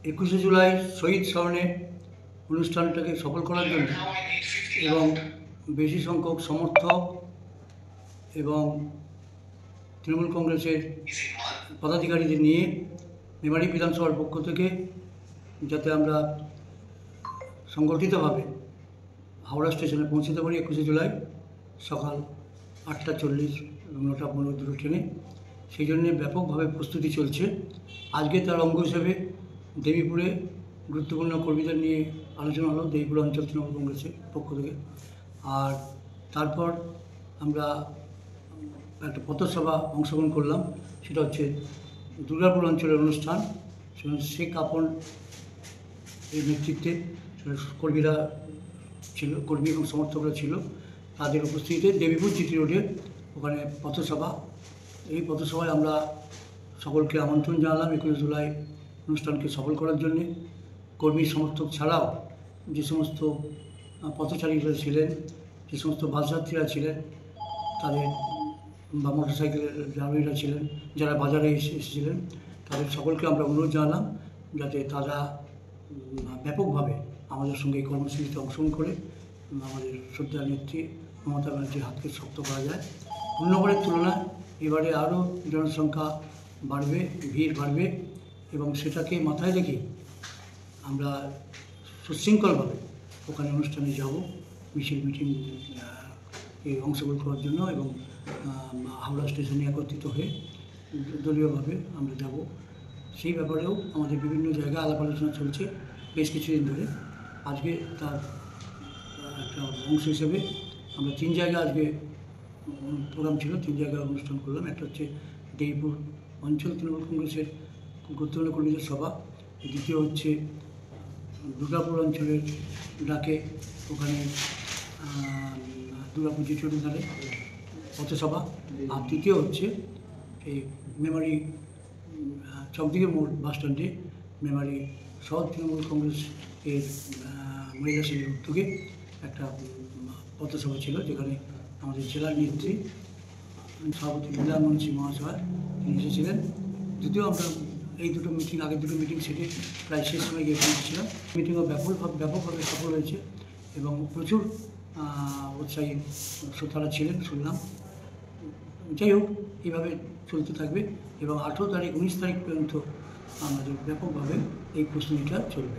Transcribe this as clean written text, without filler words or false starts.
21শে জুলাই শহীদ স্মরণে অনুষ্ঠানটাকে সফল করার জন্য এবং বেশি সংখ্যক সমর্থক এবং তৃণমূল কংগ্রেসের পদাধিকারীদের নিয়ে মেমারি বিধানসভার পক্ষ থেকে যাতে আমরা সংগঠিতভাবে হাওড়া স্টেশনে পৌঁছতে পারি 21শে জুলাই সকাল 8:40 এবং 9:15 দুটো ট্রেনে, সেই জন্যে ব্যাপকভাবে প্রস্তুতি চলছে। আজকে তার অঙ্গ হিসেবে দেবীপুরে গুরুত্বপূর্ণ কর্মীদের নিয়ে আলোচনা হলো দেবীপুর অঞ্চল তৃণমূল কংগ্রেসের পক্ষ থেকে। আর তারপর আমরা একটা পথসভা অংশগ্রহণ করলাম, সেটা হচ্ছে দুর্গাপুর অঞ্চলের অনুষ্ঠান। শেখ আপন এই নেতৃত্বে কর্মীরা ছিল, কর্মী এবং সমর্থকরা ছিল, তাদের উপস্থিতিতে দেবীপুর জিটি রোডে ওখানে পথসভা। এই পথসভায় আমরা সকলকে আমন্ত্রণ জানালাম 21শে জুলাই অনুষ্ঠানকে সফল করার জন্যে। কর্মী সমর্থক ছাড়াও যে সমস্ত পথচারীরা ছিলেন, যে সমস্ত বাসযাত্রীরা ছিলেন, তাদের বা মোটরসাইকেলের ড্রাইভাররা ছিলেন, যারা বাজারে এসেছিলেন, তাদের সকলকে আমরা অনুরোধ জানালাম যাতে তারা ব্যাপকভাবে আমাদের সঙ্গে এই কর্মসূচিতে অংশগ্রহণ করে আমাদের শ্রদ্ধা নেত্রী মমতা ব্যানার্জির হাতকে শক্ত করা যায়। অন্যবারের তুলনায় এবারে আরও জনসংখ্যা বাড়বে, ভিড় বাড়বে, এবং সেটাকে মাথায় রেখে আমরা সুশৃঙ্খলভাবে ওখানে অনুষ্ঠানে যাব, মিটিং অংশগ্রহণ করার জন্য, এবং হাওড়া স্টেশনে একত্রিত হয়ে দলীয়ভাবে আমরা যাব। সেই ব্যাপারেও আমাদের বিভিন্ন জায়গায় আলাপ আলোচনা চলছে বেশ কিছুদিন ধরে। আজকে তার একটা অংশ হিসেবে আমরা 3 জায়গায় আজকে প্রোগ্রাম ছিল, 3 জায়গায় অনুষ্ঠান করলাম। একটা হচ্ছে দেবীপুর অঞ্চল তৃণমূল কংগ্রেসের গুরুত্বপূর্ণ কর্মীদের সভা, দ্বিতীয় হচ্ছে দুর্গাপুর অঞ্চলের ডাকে ওখানে দুর্গাপুর জিটি রোডের ধারে পথসভা, আর তৃতীয় হচ্ছে এই মেমারি চকদিঘি মোড় বাসস্ট্যান্ডে মেমারি শহর তৃণমূল কংগ্রেস এর মহিলা সেলের উদ্যোগে একটা পথসভা ছিল, যেখানে আমাদের জেলার নেত্রী সভাপতি লীলা মুন্সি মহাশয় তিনি এসেছিলেন। যদিও আমরা এই দুটো মিটিং, আগের দুটো মিটিং সেটে প্রায় শেষ সময় গিয়ে পৌঁছেছিলাম। মিটিংও ব্যাপকভাবে সফল হয়েছে এবং প্রচুর উৎসাহী শ্রোতারা ছিলেন শুনলাম। যাই হোক, এইভাবে চলতে থাকবে এবং 18 তারিখ 19 তারিখ পর্যন্ত আমাদের ব্যাপকভাবে এই প্রস্তুতিটা চলবে।